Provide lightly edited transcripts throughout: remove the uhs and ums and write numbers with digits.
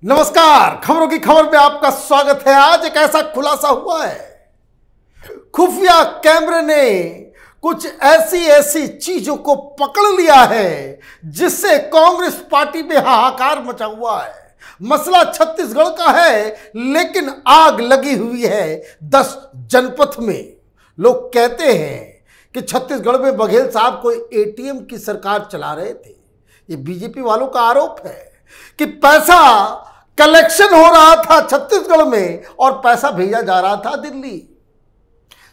नमस्कार, खबरों की खबर में आपका स्वागत है। आज एक ऐसा खुलासा हुआ है, खुफिया कैमरे ने कुछ ऐसी चीजों को पकड़ लिया है जिससे कांग्रेस पार्टी में हाहाकार मचा हुआ है। मसला छत्तीसगढ़ का है, लेकिन आग लगी हुई है 10 जनपद में। लोग कहते हैं कि छत्तीसगढ़ में बघेल साहब कोई एटीएम की सरकार चला रहे थे। ये बीजेपी वालों का आरोप है कि पैसा कलेक्शन हो रहा था छत्तीसगढ़ में और पैसा भेजा जा रहा था दिल्ली।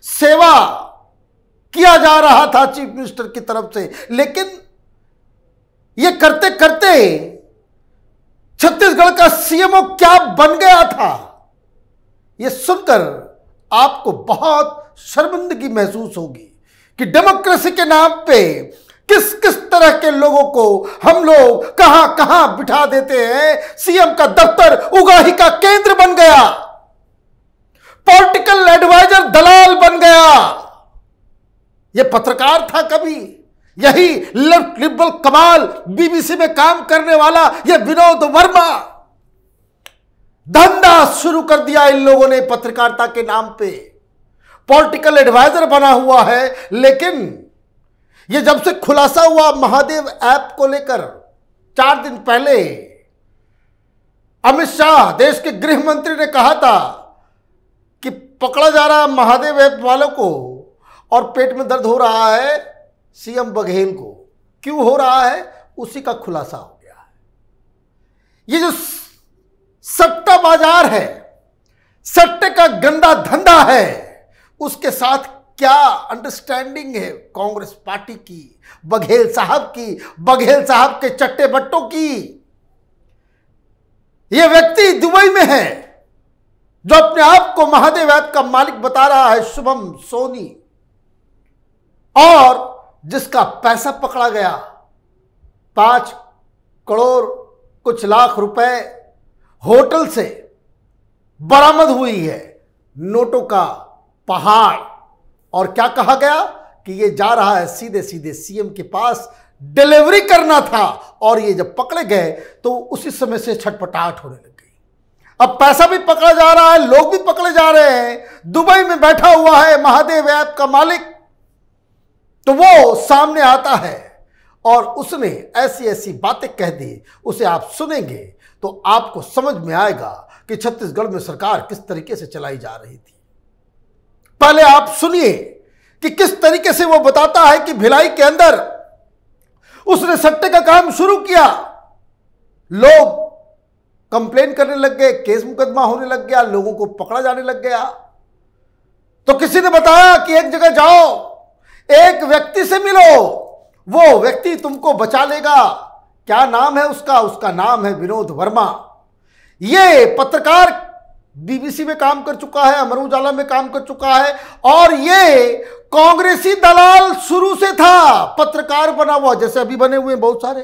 सेवा किया जा रहा था चीफ मिनिस्टर की तरफ से, लेकिन यह करते करते छत्तीसगढ़ का सीएमओ क्या बन गया था, यह सुनकर आपको बहुत शर्मिंदगी महसूस होगी कि डेमोक्रेसी के नाम पे किस किस तरह के लोगों को हम लोग कहां कहां बिठा देते हैं। सीएम का दफ्तर उगाही का केंद्र बन गया, पॉलिटिकल एडवाइजर दलाल बन गया। यह पत्रकार था कभी, यही लेफ्ट लिबरल कमाल बीबीसी में काम करने वाला यह विनोद वर्मा। धंधा शुरू कर दिया इन लोगों ने पत्रकारिता के नाम पे। पॉलिटिकल एडवाइजर बना हुआ है, लेकिन यह जब से खुलासा हुआ महादेव ऐप को लेकर 4 दिन पहले, अमित शाह देश के गृह मंत्री ने कहा था कि पकड़ा जा रहा महादेव ऐप वालों को और पेट में दर्द हो रहा है सीएम बघेल को। क्यों हो रहा है, उसी का खुलासा हो गया है। ये जो सट्टा बाजार है, सट्टे का गंदा धंधा है, उसके साथ क्या अंडरस्टैंडिंग है कांग्रेस पार्टी की, बघेल साहब की, बघेल साहब के चट्टे बट्टों की। यह व्यक्ति दुबई में है जो अपने आप को महादेव ऐप का मालिक बता रहा है, शुभम सोनी, और जिसका पैसा पकड़ा गया 5 करोड़ कुछ लाख रुपए होटल से बरामद हुई है, नोटों का पहाड़। और क्या कहा गया कि ये जा रहा है सीधे सीधे सीएम के पास, डिलीवरी करना था। और ये जब पकड़े गए तो उसी समय से छटपटाहट होने लग गई। अब पैसा भी पकड़ा जा रहा है, लोग भी पकड़े जा रहे हैं। दुबई में बैठा हुआ है महादेव ऐप का मालिक, तो वो सामने आता है और उसने ऐसी बातें कह दी, उसे आप सुनेंगे तो आपको समझ में आएगा कि छत्तीसगढ़ में सरकार किस तरीके से चलाई जा रही थी। पहले आप सुनिए कि किस तरीके से वो बताता है कि भिलाई के अंदर उसने सट्टे का काम शुरू किया। लोग कंप्लेन करने लग गए, केस मुकदमा होने लग गया, लोगों को पकड़ा जाने लग गया। तो किसी ने बताया कि एक जगह जाओ, एक व्यक्ति से मिलो, वो व्यक्ति तुमको बचा लेगा। क्या नाम है उसका? उसका नाम है विनोद वर्मा। ये पत्रकार बीबीसी में काम कर चुका है, अमर उजाला में काम कर चुका है, और ये कांग्रेसी दलाल शुरू से था, पत्रकार बना हुआ, जैसे अभी बने हुए बहुत सारे,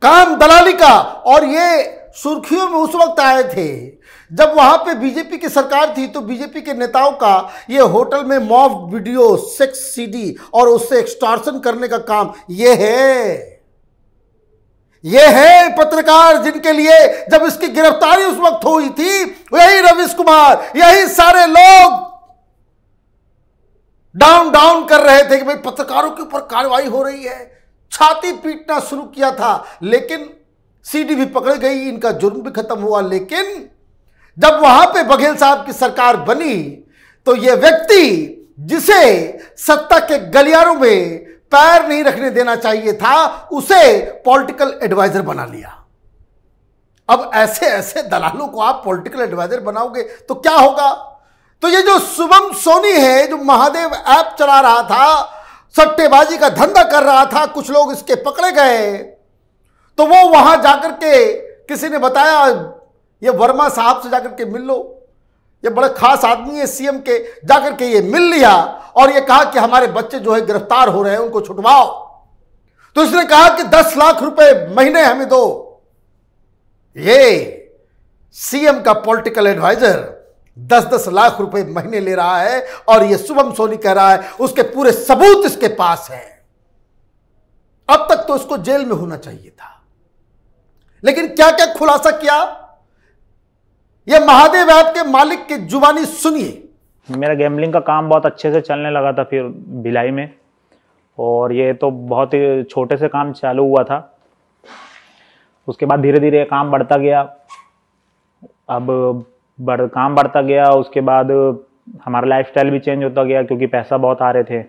काम दलाली का। और ये सुर्खियों में उस वक्त आए थे जब वहां पे बीजेपी की सरकार थी, तो बीजेपी के नेताओं का ये होटल में मॉफ वीडियो, सेक्स सीडी और उससे एक्सटॉर्शन करने का काम ये है पत्रकार जिनके लिए जब इसकी गिरफ्तारी उस वक्त हुई थी, यही रवीश कुमार, यही सारे लोग डाउन कर रहे थे कि भाई पत्रकारों के ऊपर कार्रवाई हो रही है। छाती पीटना शुरू किया था, लेकिन सीडी भी पकड़ गई, इनका जुर्म भी खत्म हुआ। लेकिन जब वहां पे बघेल साहब की सरकार बनी तो यह व्यक्ति, जिसे सत्ता के गलियारों में पैर नहीं रखने देना चाहिए था, उसे पॉलिटिकल एडवाइजर बना लिया। अब ऐसे दलालों को आप पॉलिटिकल एडवाइजर बनाओगे तो क्या होगा? तो ये जो शुभम सोनी है, जो महादेव ऐप चला रहा था, सट्टेबाजी का धंधा कर रहा था, कुछ लोग इसके पकड़े गए, तो वो वहां जाकर के किसी ने बताया ये वर्मा साहब से जाकर के मिल लो, ये बड़े खास आदमी है सीएम के। जाकर के ये मिल लिया और ये कहा कि हमारे बच्चे जो है गिरफ्तार हो रहे हैं, उनको छुटवाओ। तो इसने कहा कि 10 लाख रुपए महीने हमें दो। ये सीएम का पॉलिटिकल एडवाइजर 10-10 लाख रुपए महीने ले रहा है, और ये शुभम सोनी कह रहा है उसके पूरे सबूत इसके पास है। अब तक तो उसको जेल में होना चाहिए था, लेकिन क्या क्या खुलासा किया, यह महादेव ऐप के मालिक की जुबानी सुनिए। मेरा गैम्बलिंग का काम बहुत अच्छे से चलने लगा था फिर भिलाई में, और ये तो बहुत ही छोटे से काम चालू हुआ था। उसके बाद धीरे धीरे काम बढ़ता गया। अब काम बढ़ता गया, उसके बाद हमारा लाइफस्टाइल भी चेंज होता गया क्योंकि पैसा बहुत आ रहे थे।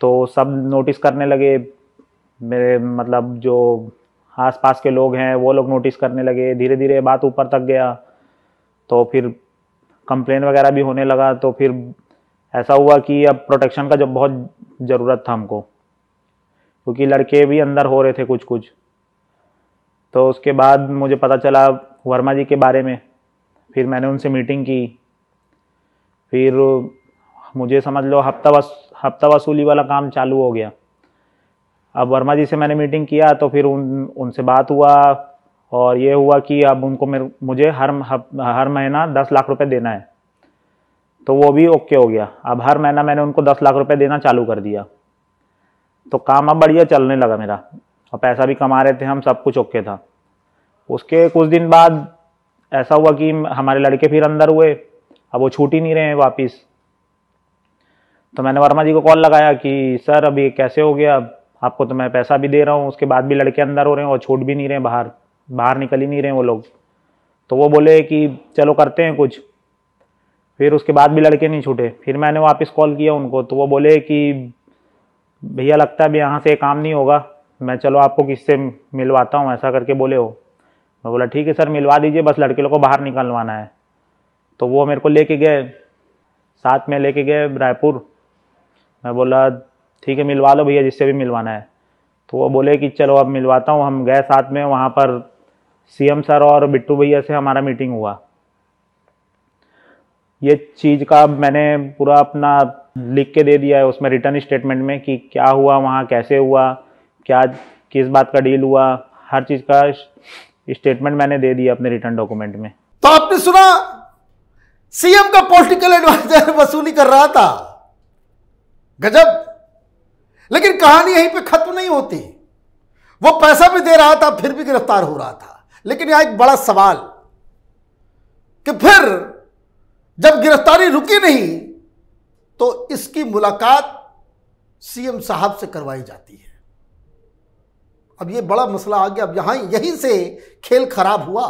तो सब नोटिस करने लगे, मेरे मतलब जो आसपास के लोग हैं वो लोग नोटिस करने लगे। धीरे धीरे बात ऊपर तक गया, तो फिर कंप्लेन वगैरह भी होने लगा। तो फिर ऐसा हुआ कि अब प्रोटेक्शन का जब बहुत ज़रूरत था हमको, क्योंकि लड़के भी अंदर हो रहे थे कुछ कुछ। तो उसके बाद मुझे पता चला वर्मा जी के बारे में। फिर मैंने उनसे मीटिंग की। फिर मुझे समझ लो हफ्ता वसूली वाला काम चालू हो गया। अब वर्मा जी से मैंने मीटिंग किया, तो फिर उनसे बात हुआ, और ये हुआ कि अब उनको मुझे हर महीना 10 लाख रुपए देना है। तो वो भी ओके हो गया। अब हर महीना मैंने उनको 10 लाख रुपए देना चालू कर दिया। तो काम अब बढ़िया चलने लगा मेरा, और पैसा भी कमा रहे थे हम, सब कुछ ओके था। उसके कुछ दिन बाद ऐसा हुआ कि हमारे लड़के फिर अंदर हुए। अब वो छूट ही नहीं रहे हैं वापिस। तो मैंने वर्मा जी को कॉल लगाया कि सर अब ये कैसे हो गया, आपको तो मैं पैसा भी दे रहा हूँ, उसके बाद भी लड़के अंदर हो रहे हैं और छूट भी नहीं रहे, बाहर निकल ही नहीं रहे वो लोग। तो वो बोले कि चलो करते हैं कुछ। फिर उसके बाद भी लड़के नहीं छूटे। फिर मैंने वापस कॉल किया उनको, तो वो बोले कि भैया लगता है अभी यहाँ से काम नहीं होगा, मैं चलो आपको किससे मिलवाता हूँ, ऐसा करके बोले हो। मैं बोला ठीक है सर मिलवा दीजिए, बस लड़के लोग को बाहर निकलवाना है। तो वो मेरे को लेके गए, साथ में लेके गए रायपुर। मैं बोला ठीक है मिलवा लो भैया जिससे भी मिलवाना है। तो वो बोले कि चलो अब मिलवाता हूँ। हम गए साथ में, वहाँ पर सीएम सर और बिट्टू भैया से हमारा मीटिंग हुआ। ये चीज़ का मैंने पूरा अपना लिख के दे दिया है उसमें रिटर्न स्टेटमेंट में कि क्या हुआ वहाँ, कैसे हुआ, क्या किस बात का डील हुआ, हर चीज़ का स्टेटमेंट मैंने दे दिया अपने रिटर्न डॉक्यूमेंट में। तो आपने सुना सीएम का पॉलिटिकल एडवाइजर वसूली कर रहा था, गजब। लेकिन कहानी यहीं पे खत्म नहीं होती। वो पैसा भी दे रहा था, फिर भी गिरफ्तार हो रहा था। लेकिन यहां एक बड़ा सवाल कि फिर जब गिरफ्तारी रुकी नहीं तो इसकी मुलाकात सीएम साहब से करवाई जाती है। अब यह बड़ा मसला आ गया। अब यहीं से खेल खराब हुआ।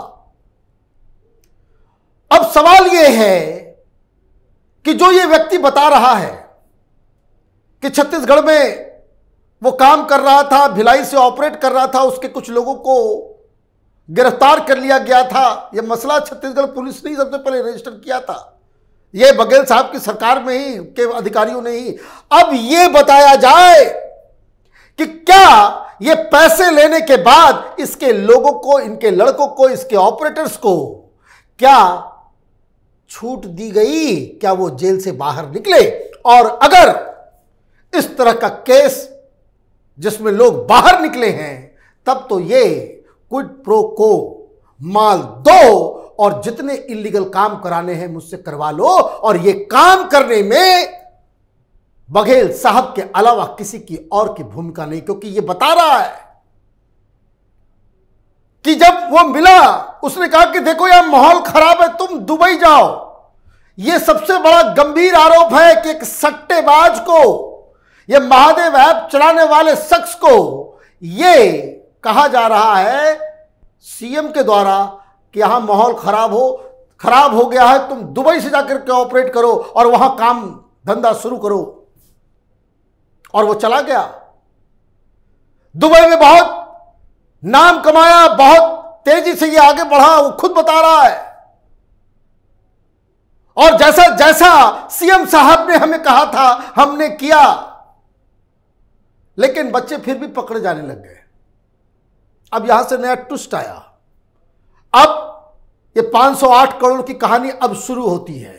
अब सवाल यह है कि जो ये व्यक्ति बता रहा है कि छत्तीसगढ़ में वो काम कर रहा था, भिलाई से ऑपरेट कर रहा था, उसके कुछ लोगों को गिरफ्तार कर लिया गया था। यह मसला छत्तीसगढ़ पुलिस ने ही सबसे पहले रजिस्टर किया था, ये बघेल साहब की सरकार में ही के अधिकारियों ने ही। अब ये बताया जाए कि क्या ये पैसे लेने के बाद इसके लोगों को, इनके लड़कों को, इसके ऑपरेटर्स को क्या छूट दी गई, क्या वो जेल से बाहर निकले? और अगर इस तरह का केस जिसमें लोग बाहर निकले हैं, तब तो ये क्विड प्रो को माल दो और जितने इलीगल काम कराने हैं मुझसे करवा लो। और ये काम करने में बघेल साहब के अलावा किसी की और की भूमिका नहीं, क्योंकि ये बता रहा है कि जब वो मिला उसने कहा कि देखो यार माहौल खराब है, तुम दुबई जाओ। यह सबसे बड़ा गंभीर आरोप है कि एक सट्टेबाज को, यह महादेव ऐप चलाने वाले शख्स को यह कहा जा रहा है सीएम के द्वारा कि यहां माहौल खराब हो गया है, तुम दुबई से जाकर के ऑपरेट करो और वहां काम धंधा शुरू करो। और वो चला गया, दुबई में बहुत नाम कमाया, बहुत तेजी से ये आगे बढ़ा, वो खुद बता रहा है। और जैसा जैसा सीएम साहब ने हमें कहा था हमने किया, लेकिन बच्चे फिर भी पकड़े जाने लग गए। अब यहां से नया ट्विस्ट आया। अब ये 508 करोड़ की कहानी अब शुरू होती है।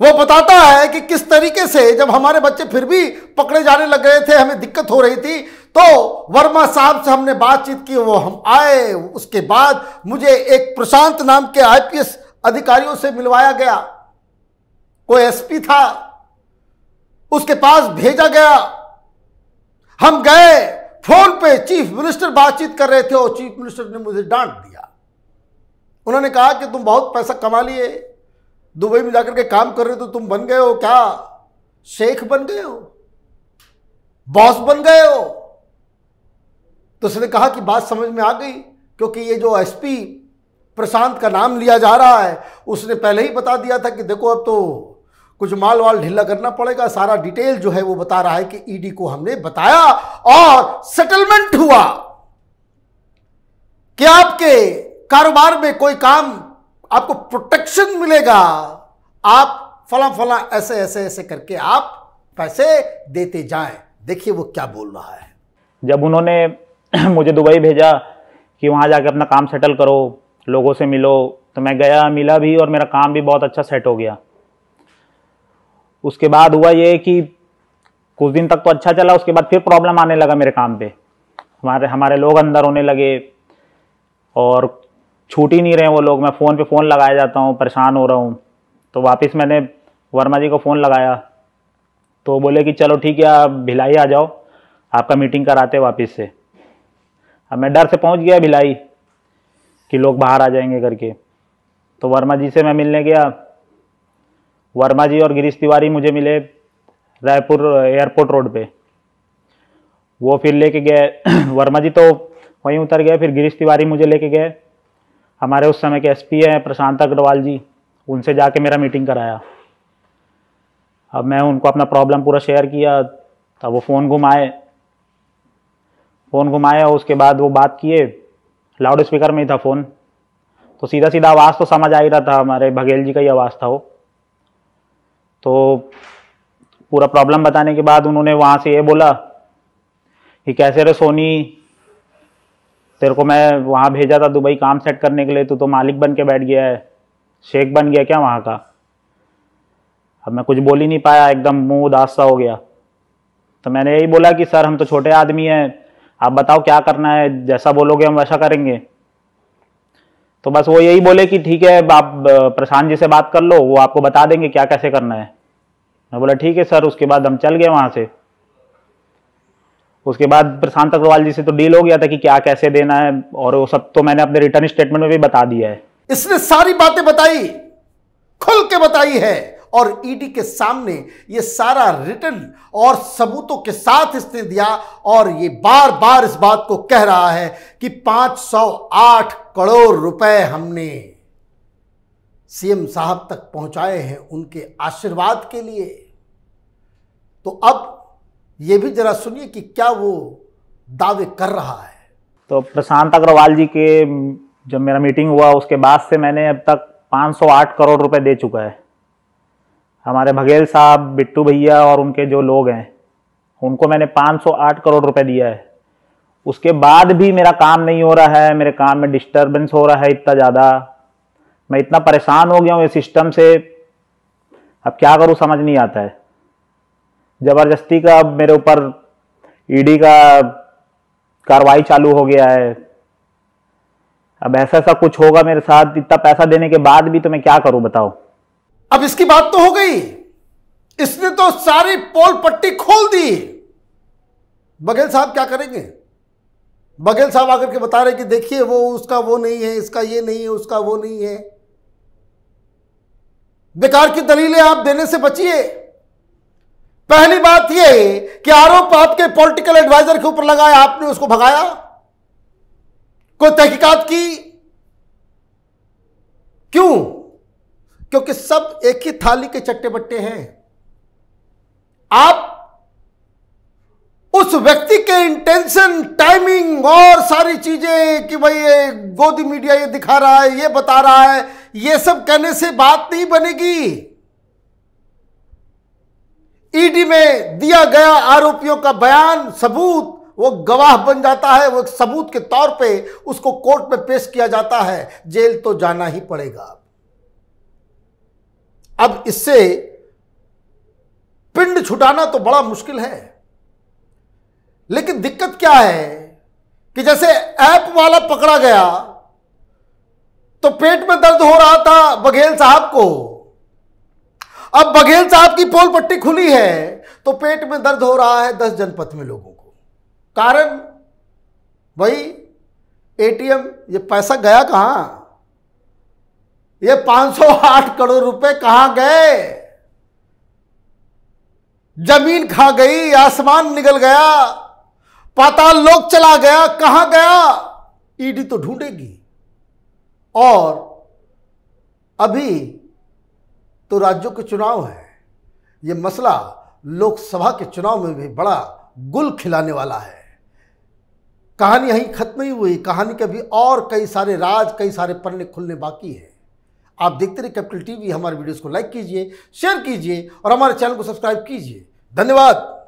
वो बताता है कि किस तरीके से जब हमारे बच्चे फिर भी पकड़े जाने लग गए थे, हमें दिक्कत हो रही थी, तो वर्मा साहब से हमने बातचीत की, वो हम आए। उसके बाद मुझे एक प्रशांत नाम के आईपीएस अधिकारियों से मिलवाया गया, कोई एसपी था, उसके पास भेजा गया। हम गए, फोन पे चीफ मिनिस्टर बातचीत कर रहे थे और चीफ मिनिस्टर ने मुझे डांट दिया। उन्होंने कहा कि तुम बहुत पैसा कमा लिए, दुबई में जाकर के काम कर रहे हो, तो तुम बन गए हो क्या, शेख बन गए हो, बॉस बन गए हो। तो उसने कहा कि बात समझ में आ गई, क्योंकि ये जो एसपी प्रशांत का नाम लिया जा रहा है उसने पहले ही बता दिया था कि देखो अब तो कुछ माल वाल ढीला करना पड़ेगा। सारा डिटेल जो है वो बता रहा है कि ईडी को हमने बताया और सेटलमेंट हुआ कि आपके कारोबार में कोई काम आपको प्रोटेक्शन मिलेगा, आप फला फला ऐसे ऐसे ऐसे करके आप पैसे देते जाएं। देखिए वो क्या बोल रहा है। जब उन्होंने मुझे दुबई भेजा कि वहाँ जाके अपना काम सेटल करो, लोगों से मिलो, तो मैं गया, मिला भी और मेरा काम भी बहुत अच्छा सेट हो गया। उसके बाद हुआ ये कि कुछ दिन तक तो अच्छा चला, उसके बाद फिर प्रॉब्लम आने लगा मेरे काम पे। हमारे लोग अंदर होने लगे और छूट ही नहीं रहे वो लोग। मैं फ़ोन पे फ़ोन लगाया जाता हूँ, परेशान हो रहा हूँ। तो वापस मैंने वर्मा जी को फ़ोन लगाया तो बोले कि चलो ठीक है, आप भिलाई आ जाओ, आपका मीटिंग कराते वापस से। अब मैं डर से पहुँच गया भिलाई कि लोग बाहर आ जाएंगे करके। तो वर्मा जी से मैं मिलने गया। वर्मा जी और गिरीश तिवारी मुझे मिले रायपुर एयरपोर्ट रोड पे। वो फिर लेके गए वर्मा जी तो वहीं उतर गए, फिर गिरीश तिवारी मुझे लेके गए हमारे उस समय के एसपी हैं प्रशांत अग्रवाल जी, उनसे जाके मेरा मीटिंग कराया। अब मैं उनको अपना प्रॉब्लम पूरा शेयर किया, तब वो फ़ोन घुमाए और उसके बाद वो बात किए। लाउड स्पीकर में ही था फ़ोन, तो सीधा सीधा आवाज़ तो समझ आ ही रहा था, हमारे बघेल जी का ही आवाज़ था वो। तो पूरा प्रॉब्लम बताने के बाद उन्होंने वहाँ से ये बोला कि कैसे रे सोनी, तेरे को मैं वहाँ भेजा था दुबई काम सेट करने के लिए, तू तो मालिक बन के बैठ गया है, शेख बन गया क्या वहाँ का। अब मैं कुछ बोल ही नहीं पाया, एकदम मुंह उदास सा हो गया। तो मैंने यही बोला कि सर हम तो छोटे आदमी हैं, आप बताओ क्या करना है, जैसा बोलोगे हम वैसा करेंगे। तो बस वो यही बोले कि ठीक है, आप प्रशांत जी से बात कर लो, वो आपको बता देंगे क्या कैसे करना है। मैं बोला ठीक है सर। उसके बाद हम चल गए वहाँ से। उसके बाद प्रशांत अग्रवाल जी से तो डील हो गया था कि क्या कैसे देना है, और वो सब तो मैंने अपने रिटर्न स्टेटमेंट में भी बता दिया है। इसने सारी बातें बताई, खुल के बताई है, और ईडी के सामने ये सारा रिटर्न और सबूतों के साथ इसने दिया। और ये बार बार इस बात को कह रहा है कि 508 करोड़ रुपए हमने सीएम साहब तक पहुंचाए हैं उनके आशीर्वाद के लिए। तो अब ये भी जरा सुनिए कि क्या वो दावे कर रहा है। तो प्रशांत अग्रवाल जी के जब मेरा मीटिंग हुआ उसके बाद से मैंने अब तक 508 करोड़ रुपए दे चुका है। हमारे बघेल साहब, बिट्टू भैया और उनके जो लोग हैं उनको मैंने 508 करोड़ रुपए दिया है। उसके बाद भी मेरा काम नहीं हो रहा है, मेरे काम में डिस्टर्बेंस हो रहा है इतना ज़्यादा। मैं इतना परेशान हो गया हूँ इस सिस्टम से, अब क्या करूँ समझ नहीं आता है। ज़बरदस्ती का अब मेरे ऊपर ईडी का कार्रवाई चालू हो गया है। अब ऐसा कुछ होगा मेरे साथ, इतना पैसा देने के बाद भी, तो मैं क्या करूं बताओ। अब इसकी बात तो हो गई, इसने तो सारी पोल पट्टी खोल दी। बघेल साहब क्या करेंगे? बघेल साहब आकर के बता रहे कि देखिए वो उसका वो नहीं है, इसका ये नहीं है, उसका वो नहीं है। बेकार की दलीलें आप देने से बचिए। पहली बात यह कि आरोप आपके पॉलिटिकल एडवाइजर के ऊपर लगाया, आपने उसको भगाया, कोई तहकीकात की? क्यों? क्योंकि सब एक ही थाली के चट्टे बट्टे हैं। आप उस व्यक्ति के इंटेंशन, टाइमिंग और सारी चीजें कि भाई ये गोदी मीडिया ये दिखा रहा है, ये बता रहा है, ये सब कहने से बात नहीं बनेगी। ईडी में दिया गया आरोपियों का बयान, सबूत, वो गवाह बन जाता है, वो एक सबूत के तौर पे उसको कोर्ट में पेश किया जाता है, जेल तो जाना ही पड़ेगा। अब इससे पिंड छुटाना तो बड़ा मुश्किल है। लेकिन दिक्कत क्या है कि जैसे ऐप वाला पकड़ा गया तो पेट में दर्द हो रहा था बघेल साहब को, अब बघेल साहब की पोल पट्टी खुली है तो पेट में दर्द हो रहा है 10 जनपद में लोगों को। कारण भाई एटीएम, ये पैसा गया कहाँ? ये 508 करोड़ रुपए कहाँ गए? जमीन खा गई, आसमान निकल गया, पाताल लोक चला गया, कहां गया? ईडी तो ढूंढेगी। और अभी तो राज्यों के चुनाव है, यह मसला लोकसभा के चुनाव में भी बड़ा गुल खिलाने वाला है। कहानी यहीं खत्म नहीं हुई, कहानी के भी और कई सारे राज, कई सारे पन्ने खुलने बाकी है। आप देखते रहिए कैपिटल टीवी। हमारे वीडियोस को लाइक कीजिए, शेयर कीजिए और हमारे चैनल को सब्सक्राइब कीजिए। धन्यवाद।